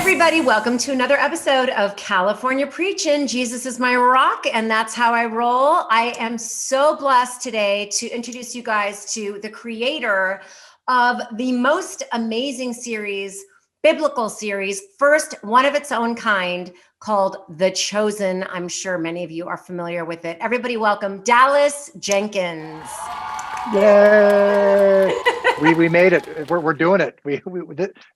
everybody. Welcome to another episode of California Preachin'. Jesus is my rock, and that's how I roll. I am so blessed today to introduce you guys to the creator of the most amazing series, biblical series, first one of its own kind, called The Chosen. I'm sure many of you are familiar with it. Everybody welcome Dallas Jenkins. Yay! we made it. We're doing it.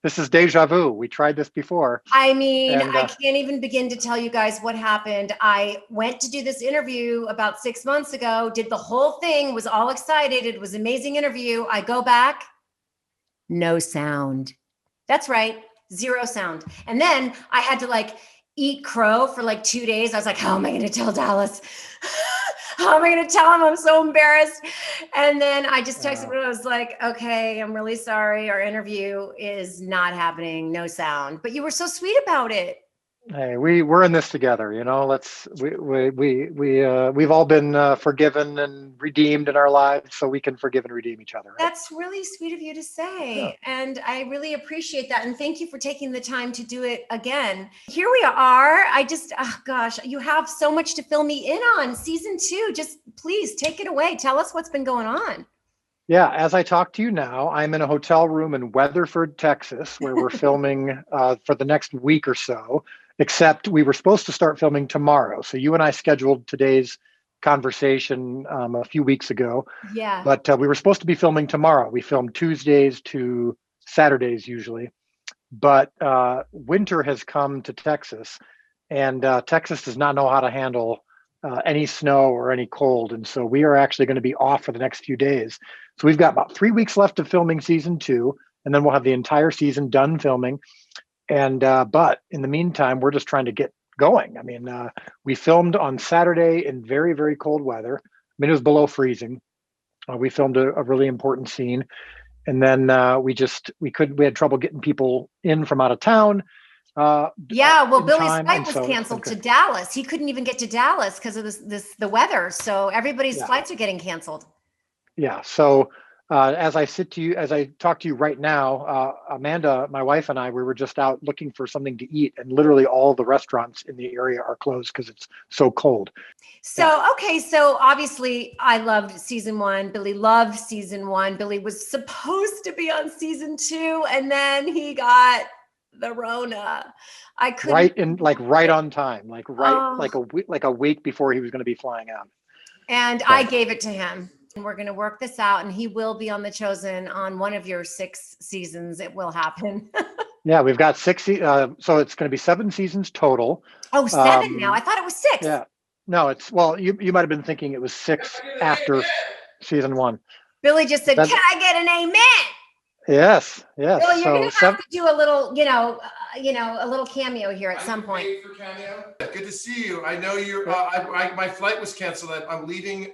This is deja vu. We tried this before. I mean, I can't even begin to tell you guys what happened. I went to do this interview about 6 months ago, did the whole thing, was all excited. It was an amazing interview. I go back, no sound. That's right, zero sound. And then I had to eat crow for 2 days. I was like, how am I going to tell Dallas? How am I going to tell him? I'm so embarrassed. And then I just texted him and I was like, okay, I'm really sorry. Our interview is not happening. No sound. But you were so sweet about it. Hey, we're in this together, you know. We've all been forgiven and redeemed in our lives, so we can forgive and redeem each other. Right? That's really sweet of you to say. Yeah. And I really appreciate that. And thank you for taking the time to do it again. Here we are. You have so much to fill me in on. Season 2, just please take it away. Tell us what's been going on. Yeah, as I talk to you now, I'm in a hotel room in Weatherford, Texas, where we're filming for the next week or so. Except we were supposed to start filming tomorrow. So you and I scheduled today's conversation a few weeks ago. Yeah. But we were supposed to be filming tomorrow. We film Tuesdays to Saturdays usually. But winter has come to Texas, and Texas does not know how to handle any snow or any cold. And so we are actually going to be off for the next few days. So we've got about 3 weeks left of filming season 2, and then we'll have the entire season done filming. And but in the meantime, we're just trying to get going. I mean, we filmed on Saturday in very, very cold weather. I mean, it was below freezing. We filmed a really important scene, and then we had trouble getting people in from out of town. Well, Billy's flight was canceled to Dallas. He couldn't even get to Dallas because of the weather. So everybody's flights are getting canceled. Yeah. So. As I talk to you right now, Amanda, my wife, and I, we were just out looking for something to eat, and literally all the restaurants in the area are closed because it's so cold. So, okay. So obviously I loved season 1. Billy loved season 1. Billy was supposed to be on season 2, and then he got the Rona. I couldn't. Right on time, like a week before he was going to be flying out. And I gave it to him. We're going to work this out, and he will be on The Chosen on one of your 6 seasons. It will happen. Yeah, we've got 6. So it's going to be 7 seasons total. Oh, 7 now. I thought it was 6. Yeah. No, you might have been thinking it was 6 after season 1. Billy just said, "Can I get an amen?" Yes. Billy, you're going to have to do a little, a little cameo here at some point. For cameo? Good to see you. I know you're. My flight was canceled. I'm leaving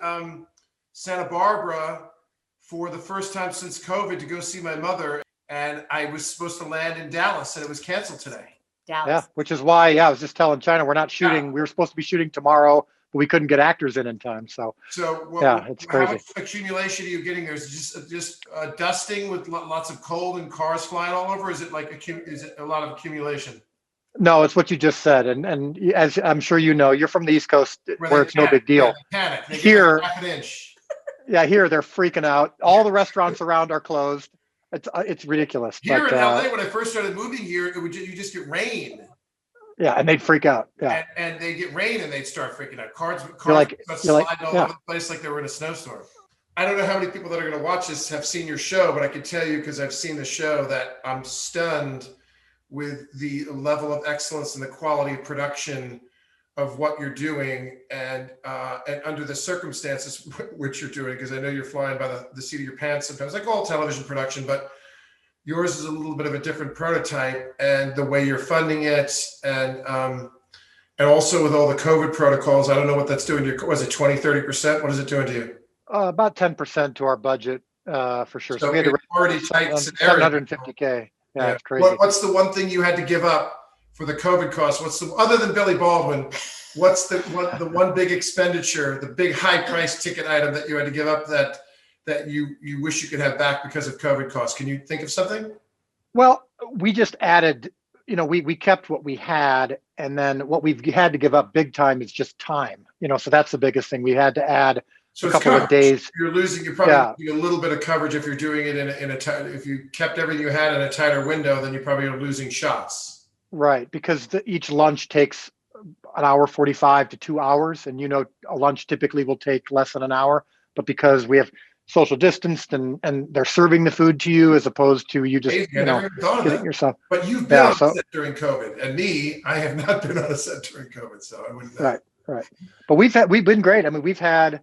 Santa Barbara for the first time since COVID to go see my mother, and I was supposed to land in Dallas, and it was canceled today. Dallas. Yeah, which is why I was just telling Chynna we're not shooting. Yeah. We were supposed to be shooting tomorrow, but we couldn't get actors in time. So it's crazy. How much accumulation are you getting there? Is it just dusting with lots of cold and cars flying all over? Is it is it a lot of accumulation? No, it's what you just said, and as I'm sure you know, you're from the East Coast where it's no big deal. Yeah, they panic. They here. Half an inch. Yeah, here they're freaking out. All the restaurants around are closed. It's ridiculous. Here in LA, when I first started moving here, you just get rain. Yeah, and they'd freak out. Yeah, and they get rain and they'd start freaking out. Cars sliding all over the place like they were in a snowstorm. I don't know how many people that are going to watch this have seen your show, but I can tell you because I've seen the show that I'm stunned with the level of excellence and the quality of production of what you're doing and under the circumstances which you're doing, because I know you're flying by the seat of your pants sometimes, like all television production, but yours is a little bit of a different prototype, and the way you're funding it, and also with all the COVID protocols, I don't know what that's doing to you. Was it 20-30%? What is it doing to you? About 10% to our budget for sure. So we had to already tight scenario. $750K. Yeah, it's crazy. What's the one thing you had to give up for the COVID costs? Other than Billy Baldwin, what's the one big expenditure, the big high price ticket item that you had to give up that you wish you could have back because of COVID costs? Can you think of something? Well, we just added we kept what we had, and then what we've had to give up big time is just time. So that's the biggest thing. We had to add So a it's couple of coverage. days. You're probably losing a little bit of coverage if you're doing it if you kept everything you had in a tighter window, then you probably are losing shots. Right, because each lunch takes an hour 45 to 2 hours, and a lunch typically will take less than an hour, but because we have social distanced and they're serving the food to you as opposed to you just never even thought of get it that. yourself. But you've been on a set during COVID, and I have not been on a set during COVID, so I wouldn't know. Right. But we've been great. I mean, we've had,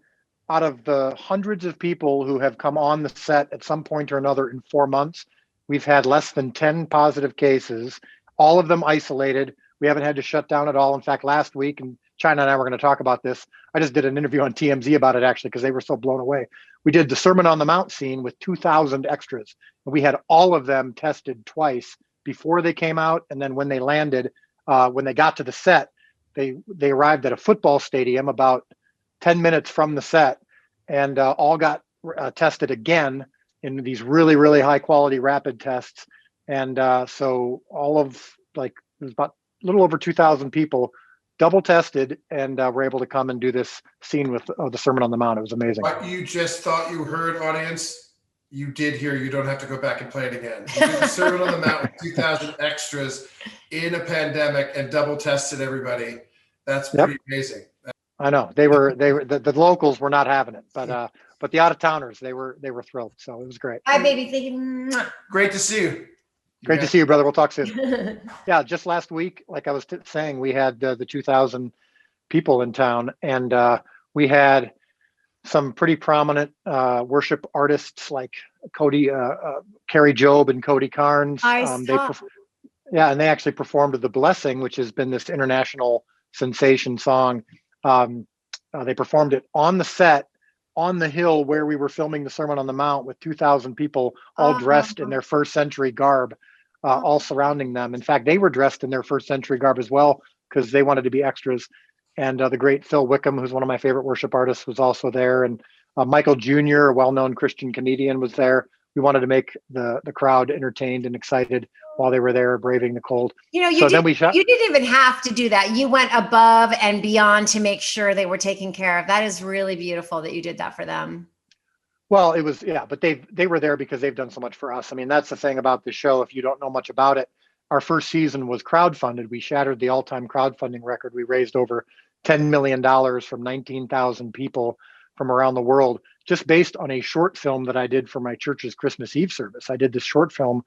out of the hundreds of people who have come on the set at some point or another in 4 months, we've had less than 10 positive cases, all of them isolated. We haven't had to shut down at all. In fact, last week, and Chynna and I were going to talk about this, I just did an interview on TMZ about it, actually, because they were so blown away. We did the Sermon on the Mount scene with 2,000 extras, and we had all of them tested twice before they came out, and then when they landed, when they got to the set, they arrived at a football stadium about 10 minutes from the set, and all got tested again in these really, really high quality rapid tests. And so all of it was about a little over 2,000 people double tested, and were able to come and do this scene with the Sermon on the Mount. It was amazing. What you just thought you heard, audience, you did hear. You don't have to go back and play it again. You did the Sermon on the Mount with 2,000 extras in a pandemic and double tested everybody. That's pretty amazing. I know the locals were not having it, but the out of towners, they were thrilled. So it was great. Hi, baby. Thank you. Great to see you. Great to see you, brother. We'll talk soon. Yeah, just last week, like I was saying, we had the 2,000 people in town, and we had some pretty prominent worship artists like Carrie Job and Cody Carnes. And they actually performed The Blessing, which has been this international sensation song. They performed it on the set, on the hill where we were filming the Sermon on the Mount, with 2,000 people all dressed in their first century garb, all surrounding them. In fact, they were dressed in their first century garb as well, because they wanted to be extras. And the great Phil Wickham, who's one of my favorite worship artists, was also there. And Michael Jr., a well-known Christian comedian, was there. We wanted to make the crowd entertained and excited while they were there braving the cold. You didn't even have to do that. You went above and beyond to make sure they were taken care of. That is really beautiful that you did that for them. Well, it was, but they were there because they've done so much for us. I mean, that's the thing about the show. If you don't know much about it, our first season was crowdfunded. We shattered the all-time crowdfunding record. We raised over $10 million from 19,000 people from around the world, just based on a short film that I did for my church's Christmas Eve service. I did this short film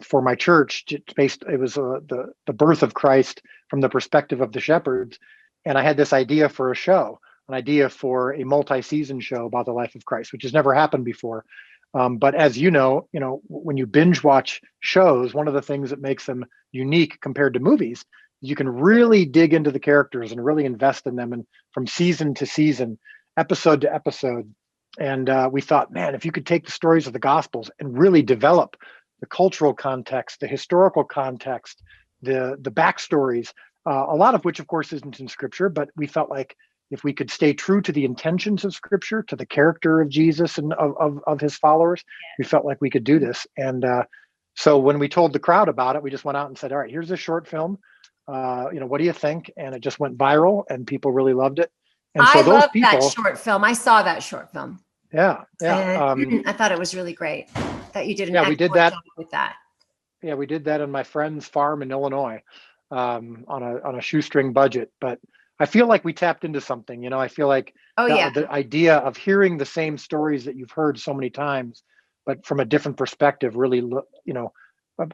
for my church. It was the birth of Christ from the perspective of the shepherds. And I had this idea for a show, an idea for a multi-season show about the life of Christ, which has never happened before. But as you know, when you binge watch shows, one of the things that makes them unique compared to movies, you can really dig into the characters and really invest in them, and from season to season, episode to episode. And we thought, man, if you could take the stories of the Gospels and really develop the cultural context, the historical context, the backstories, a lot of which, of course, isn't in Scripture, but we felt like if we could stay true to the intentions of Scripture, to the character of Jesus and of his followers, we felt like we could do this. And so when we told the crowd about it, we just went out and said, all right, here's a short film. What do you think? And it just went viral, and people really loved it. And so I loved that short film. I saw that short film. Yeah. I thought it was really great that you did. We did that with that. Yeah, we did that on my friend's farm in Illinois, on a shoestring budget. But I feel like we tapped into something. I feel like the idea of hearing the same stories that you've heard so many times, but from a different perspective, really,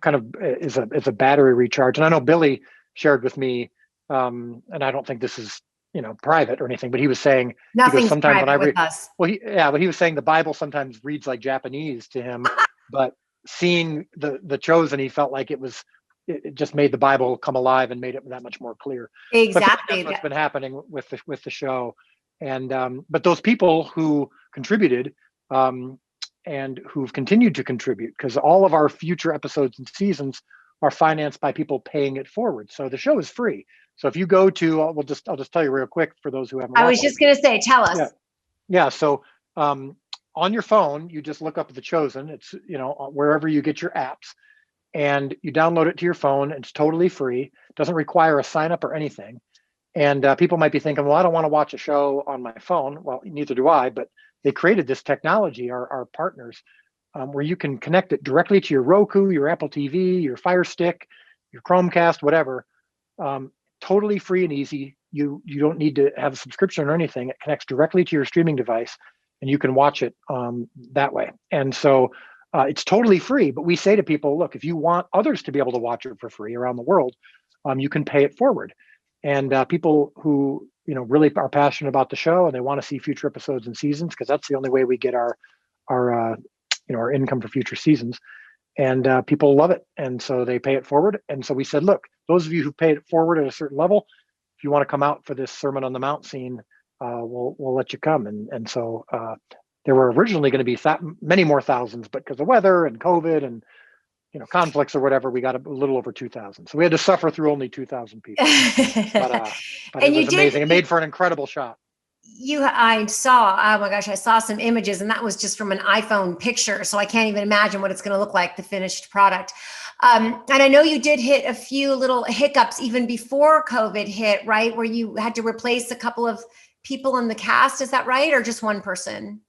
kind of is a battery recharge. And I know Billy shared with me, and I don't think this is private or anything, but he was saying nothing's sometimes private when I read, with us. But he was saying the Bible sometimes reads like Japanese to him, but seeing the Chosen, he felt like it just made the Bible come alive and made it that much more clear. Exactly. That's what's been happening with the show. And but those people who contributed and who've continued to contribute, because all of our future episodes and seasons are financed by people paying it forward. So the show is free. So if you go to, I'll just tell you real quick for those who haven't. I was just going to say, tell us. Yeah. So on your phone, you just look up The Chosen. It's, wherever you get your apps. and you download it to your phone. It's totally free. Doesn't require a sign up or anything. And people might be thinking, well, I don't want to watch a show on my phone. Well, neither do I, but they created this technology, our partners, where you can connect it directly to your Roku, your Apple TV, your Fire Stick, your Chromecast, whatever. Totally free and easy. You don't need to have a subscription or anything. It connects directly to your streaming device, and you can watch it that way. And so it's totally free. But we say to people, look, if you want others to be able to watch it for free around the world, you can pay it forward. And people who really are passionate about the show and they want to see future episodes and seasons, because that's the only way we get our income for future seasons. And people love it, and so they pay it forward. And so we said, look, those of you who pay it forward at a certain level, if you want to come out for this Sermon on the Mount scene, we'll let you come. And so there were originally going to be many more thousands, but because of weather and COVID and conflicts or whatever, we got a little over 2,000. So we had to suffer through only 2,000 people. But and it was amazing. It made for an incredible shot. I saw some images, and that was just from an iPhone picture. So I can't even imagine what it's going to look like, the finished product. And I know you did hit a few little hiccups even before COVID hit, right? Where you had to replace a couple of people in the cast. Is that right? Or just one person?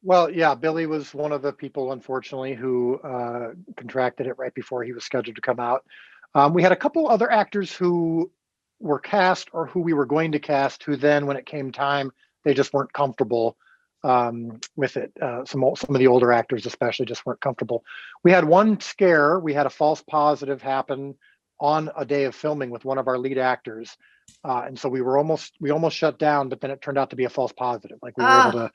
Well, yeah, Billy was one of the people, unfortunately, who contracted it right before he was scheduled to come out. We had a couple other actors who were cast or who we were going to cast, who then, when it came time, they just weren't comfortable with it. Some of the older actors especially just weren't comfortable. We had one scare. We had a false positive happen on a day of filming with one of our lead actors. And so we almost shut down, but then it turned out to be a false positive. Like we were able to,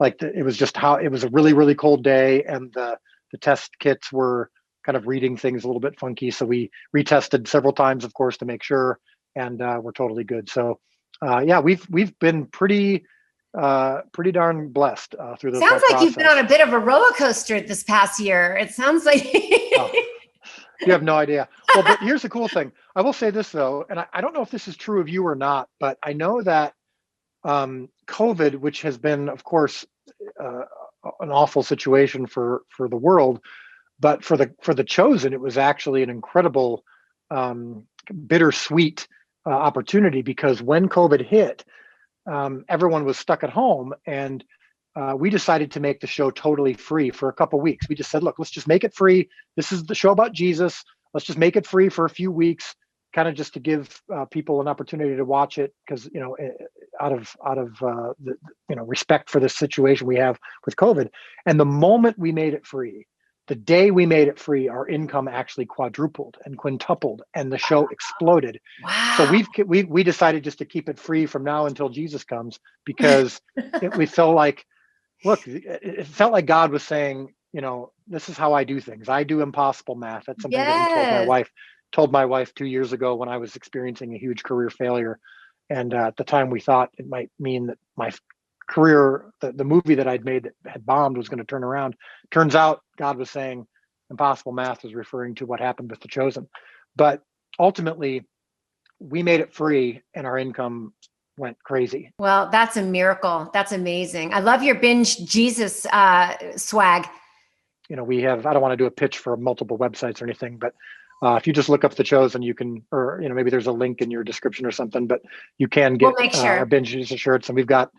it was just it was a really, really cold day, and the test kits were kind of reading things a little bit funky. So we retested several times, of course, to make sure, and we're totally good. So yeah, we've been pretty darn blessed through this. Sounds like you've been on a bit of a roller coaster this past year. It sounds like you have no idea. Well, but here's the cool thing. I will say this though, and I don't know if this is true of you or not, but I know that COVID, which has been, of course, an awful situation for the world, but for the Chosen, it was actually an incredible, bittersweet opportunity, because when COVID hit, everyone was stuck at home, and we decided to make the show totally free for a couple weeks. We just said, look, let's just make it free. This is the show about Jesus. Let's just make it free for a few weeks, kind of just to give people an opportunity to watch it, because out of the respect for the situation we have with COVID. And the moment we made it free, the day we made it free, our income actually quadrupled and quintupled, and the show exploded. Wow. So we decided just to keep it free from now until Jesus comes, because we felt like, look, it felt like God was saying, this is how I do things. I do impossible math. That's something that he told my wife 2 years ago when I was experiencing a huge career failure. And at the time we thought it might mean that my career, the movie that I'd made that had bombed, was going to turn around. Turns out God was saying impossible math was referring to what happened with The Chosen. But ultimately, we made it free, and our income went crazy. Well, that's a miracle. That's amazing. I love your binge Jesus swag. We have, I don't want to do a pitch for multiple websites or anything, but if you just look up The Chosen, you can, or maybe there's a link in your description or something, but you can get our binge Jesus shirts, and we've got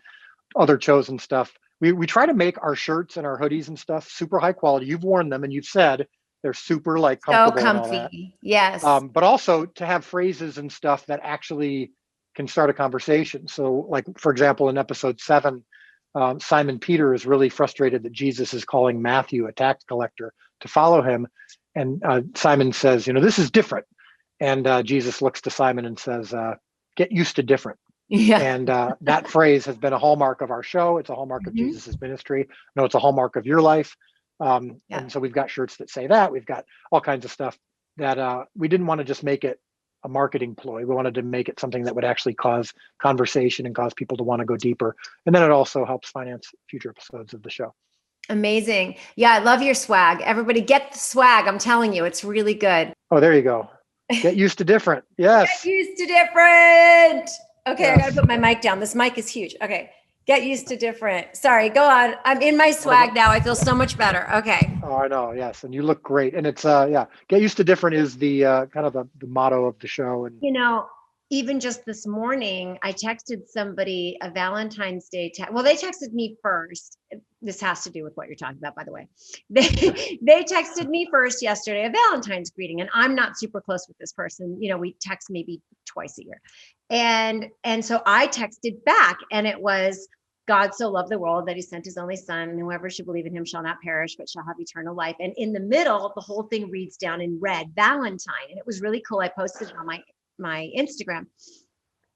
other Chosen stuff. We try to make our shirts and our hoodies and stuff super high quality. You've worn them, and you've said they're super comfortable. So comfy. Yes. But also to have phrases and stuff that actually can start a conversation. So, for example, in episode 7, Simon Peter is really frustrated that Jesus is calling Matthew, a tax collector, to follow him. And Simon says, this is different. And Jesus looks to Simon and says, get used to different. Yeah. And that phrase has been a hallmark of our show. It's a hallmark of Jesus's ministry. No, it's a hallmark of your life. And so we've got shirts that say that. We've got all kinds of stuff that we didn't want to just make it a marketing ploy. We wanted to make it something that would actually cause conversation and cause people to want to go deeper. And then it also helps finance future episodes of the show. Amazing. Yeah, I love your swag. Everybody get the swag. I'm telling you, it's really good. Oh, there you go. Get used to different. Yes. Get used to different. Okay, Yes. I got to put my mic down. This mic is huge. Okay. Get used to different. Sorry, go on. I'm in my swag now. I feel so much better. Okay. Oh, I know. Yes. And you look great. And it's, yeah, get used to different is the kind of the motto of the show. And Even just this morning, I texted somebody a Valentine's Day text. Well, they texted me first. This has to do with what you're talking about, by the way. They texted me first yesterday, a Valentine's greeting, and I'm not super close with this person. We text maybe twice a year. And so I texted back, and it was, God so loved the world that he sent his only son, and whoever should believe in him shall not perish, but shall have eternal life. And in the middle, the whole thing reads down in red, Valentine. And it was really cool. I posted it on my Instagram.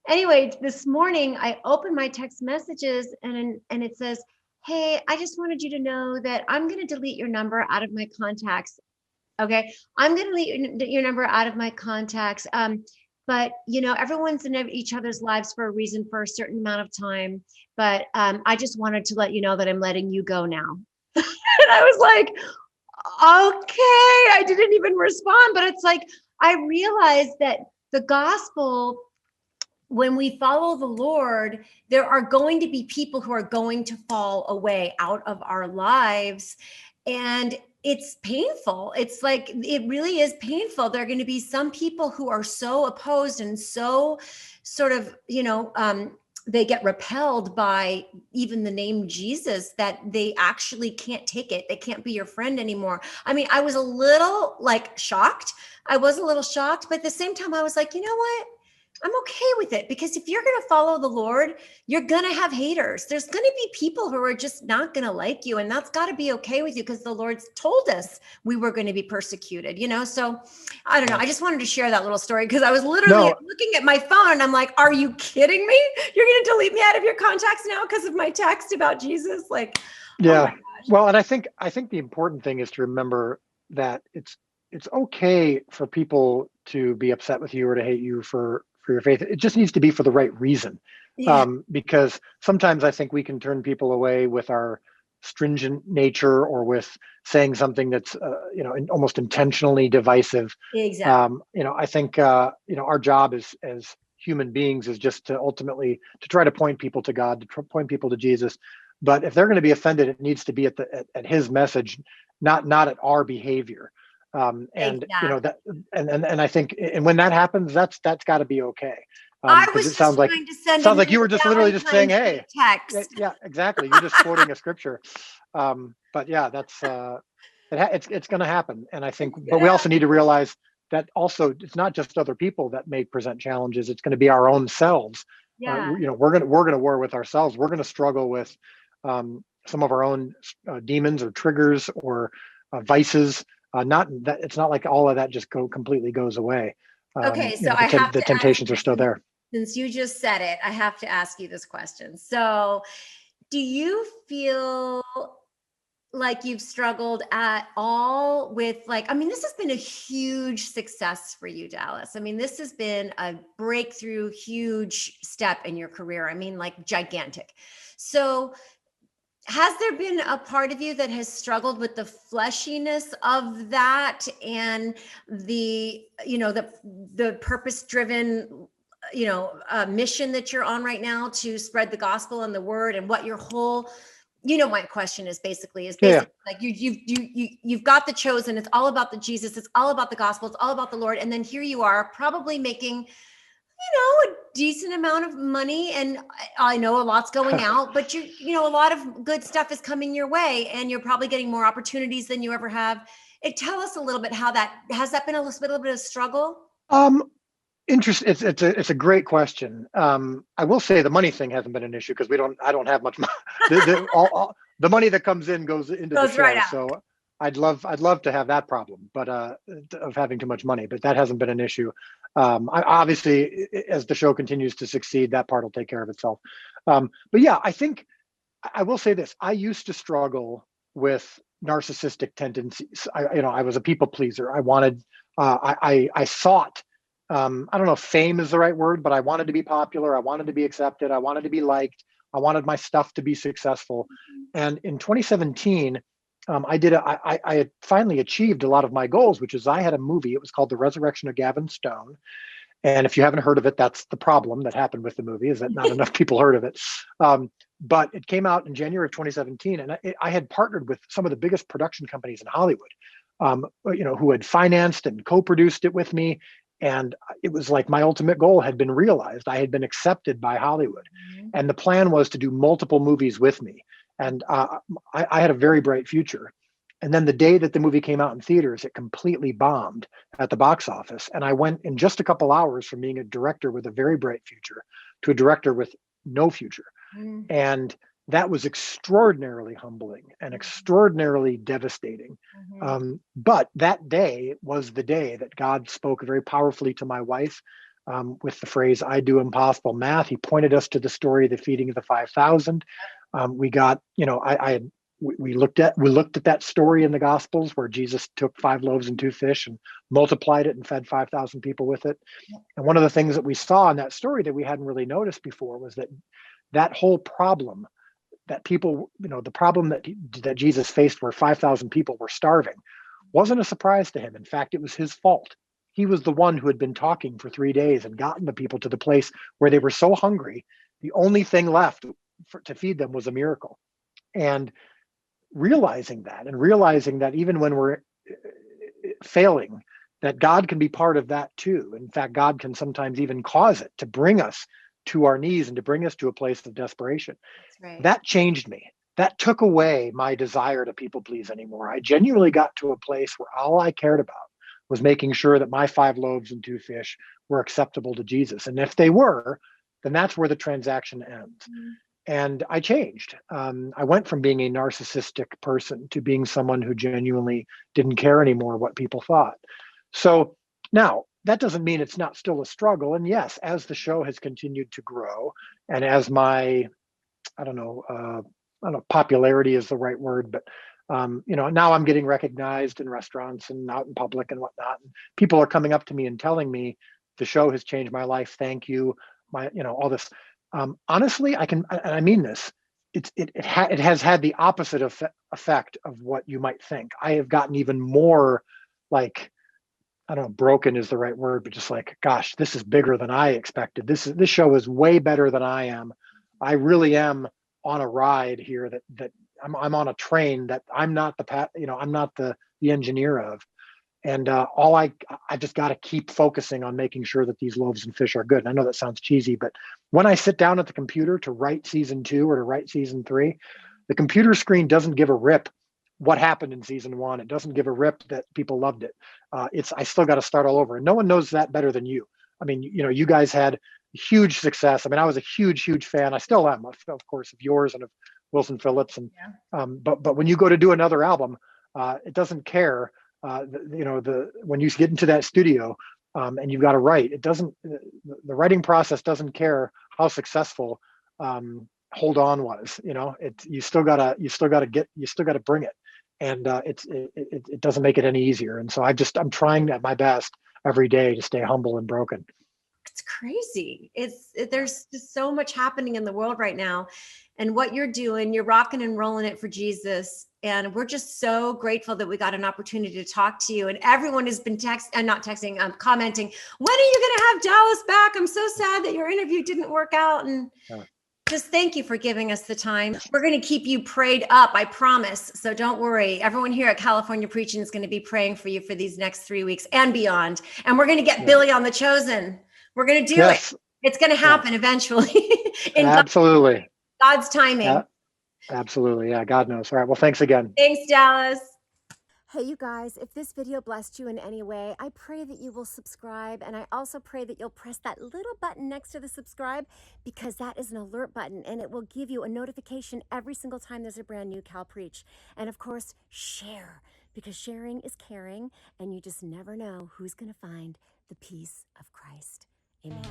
Anyway, this morning I opened my text messages and it says, hey, I just wanted you to know that I'm going to delete your number out of my contacts. Okay. I'm going to delete your number out of my contacts. But everyone's in each other's lives for a reason, for a certain amount of time. But I just wanted to let you know that I'm letting you go now. And I was like, okay, I didn't even respond, but it's like, I realized that the gospel, when we follow the Lord, there are going to be people who are going to fall away out of our lives. And it's painful. It's like, it really is painful. There are going to be some people who are so opposed and so sort of, they get repelled by even the name Jesus that they actually can't take it. They can't be your friend anymore. I mean, I was a little shocked. But at the same time, I was like, you know what? I'm okay with it, because if you're going to follow the Lord, you're going to have haters. There's going to be people who are just not going to like you. And that's got to be okay with you, because the Lord's told us we were going to be persecuted, So I don't know. I just wanted to share that little story, because I was literally looking at my phone and I'm like, are you kidding me? You're going to delete me out of your contacts now because of my text about Jesus? Yeah. Oh my gosh. Well, and I think the important thing is to remember that it's okay for people to be upset with you or to hate you for your faith. It just needs to be for the right reason. Yeah. Because sometimes I think we can turn people away with our stringent nature, or with saying something that's almost intentionally divisive. Exactly. I think our job as human beings is just to ultimately to try to point people to God, to point people to Jesus. But if they're going to be offended, it needs to be at his message, not at our behavior. And exactly. that, and I think, and when that happens, that's got to be okay. I because was it sounds just like trying to send like you were just literally just saying, hey, text. yeah, exactly. You're just quoting a scripture. But yeah, that's it's going to happen. And I think, but we also need to realize that also it's not just other people that may present challenges. It's going to be our own selves. Yeah. We're going to war with ourselves. We're going to struggle with some of our own demons or triggers or vices. Not that it's not like all of that just completely goes away. Okay, so I have the temptations are still there. Since you just said it, I have to ask you this question. So, do you feel like you've struggled at all with this has been a huge success for you, Dallas. I mean, this has been a breakthrough, huge step in your career. I mean, gigantic. So, has there been a part of you that has struggled with the fleshiness of that and the purpose-driven, mission that you're on right now to spread the gospel and the word, and what your whole, my question is basically like you've got the chosen. It's all about the Jesus. It's all about the gospel. It's all about the Lord. And then here you are probably making a decent amount of money, and I know a lot's going out, but a lot of good stuff is coming your way, and you're probably getting more opportunities than you ever have. Tell us a little bit how that has been a little bit of struggle. Interesting. It's a great question. I will say the money thing hasn't been an issue, because I don't have much money. The money that comes in goes into the show. Right out. So I'd love to have that problem, but of having too much money, but that hasn't been an issue. Obviously, as the show continues to succeed, that part will take care of itself. But yeah, I think I will say this. I used to struggle with narcissistic tendencies. I was a people pleaser. I wanted, I sought, I don't know if fame is the right word, but I wanted to be popular. I wanted to be accepted. I wanted to be liked. I wanted my stuff to be successful. And in 2017, I had finally achieved a lot of my goals, which is I had a movie. It was called The Resurrection of Gavin Stone. And if you haven't heard of it, that's the problem that happened with the movie, is that not enough people heard of it. But it came out in January of 2017, and I had partnered with some of the biggest production companies in Hollywood, who had financed and co-produced it with me. And it was like my ultimate goal had been realized. I had been accepted by Hollywood. Mhm. And the plan was to do multiple movies with me. And I had a very bright future. And then the day that the movie came out in theaters, it completely bombed at the box office. And I went in just a couple hours from being a director with a very bright future to a director with no future. Mm. And that was extraordinarily humbling and extraordinarily devastating. But that day was the day that God spoke very powerfully to my wife with the phrase, "I do impossible math." He pointed us to the story of the feeding of the 5,000. We got, we looked at that story in the Gospels where Jesus took 5 loaves and 2 fish and multiplied it and fed 5,000 people with it. And one of the things that we saw in that story that we hadn't really noticed before was that whole problem that people, the problem that Jesus faced where 5,000 people were starving wasn't a surprise to him. In fact, it was his fault. He was the one who had been talking for 3 days and gotten the people to the place where they were so hungry, the only thing left to feed them was a miracle. And realizing that even when we're failing, that God can be part of that too. In fact, God can sometimes even cause it to bring us to our knees and to bring us to a place of desperation. That's right. That changed me. That took away my desire to people please anymore. I genuinely got to a place where all I cared about was making sure that my 5 loaves and 2 fish were acceptable to Jesus. And if they were, then that's where the transaction ends. Mm. And I changed. I went from being a narcissistic person to being someone who genuinely didn't care anymore what people thought. So now that doesn't mean it's not still a struggle. And yes, as the show has continued to grow and as my, I don't know, popularity is the right word, but now I'm getting recognized in restaurants and out in public and whatnot. And people are coming up to me and telling me the show has changed my life. Thank you. All this. Honestly, and I mean this, it has had the opposite effect of what you might think. I have gotten even more like, I don't know, broken is the right word, but just like, gosh, this is bigger than I expected. This show is way better than I am. I really am on a ride here that I'm on a train that I'm not I'm not the engineer of. And I just got to keep focusing on making sure that these loaves and fish are good. And I know that sounds cheesy, but when I sit down at the computer to write season 2 or to write season 3, the computer screen doesn't give a rip what happened in season 1. It doesn't give a rip that people loved it. I still got to start all over. And no one knows that better than you. I mean, you guys had huge success. I mean, I was a huge, huge fan. I still am, of course, of yours and of Wilson Phillips. And but when you go to do another album, it doesn't care. When you get into that studio and you've got to write, the writing process doesn't care how successful Hold On was. You still gotta bring it, and it doesn't make it any easier. And so I'm trying at my best every day to stay humble and broken. It's crazy. There's just so much happening in the world right now, and what you're doing, you're rocking and rolling it for Jesus. And we're just so grateful that we got an opportunity to talk to you. And everyone has been commenting, when are you going to have Dallas back? I'm so sad that your interview didn't work out. And just thank you for giving us the time. We're going to keep you prayed up, I promise. So don't worry. Everyone here at California Preaching is going to be praying for you for these next 3 weeks and beyond. And we're going to get Billy on The Chosen. We're going to do it. It's going to happen eventually. Absolutely. God's timing. Absolutely. Yeah, God knows. All right. Well, thanks again. Thanks, Dallas. Hey, you guys, if this video blessed you in any way, I pray that you will subscribe. And I also pray that you'll press that little button next to the subscribe, because that is an alert button and it will give you a notification every single time there's a brand new Cal Preach. And of course, share, because sharing is caring and you just never know who's going to find the peace of Christ. Amen.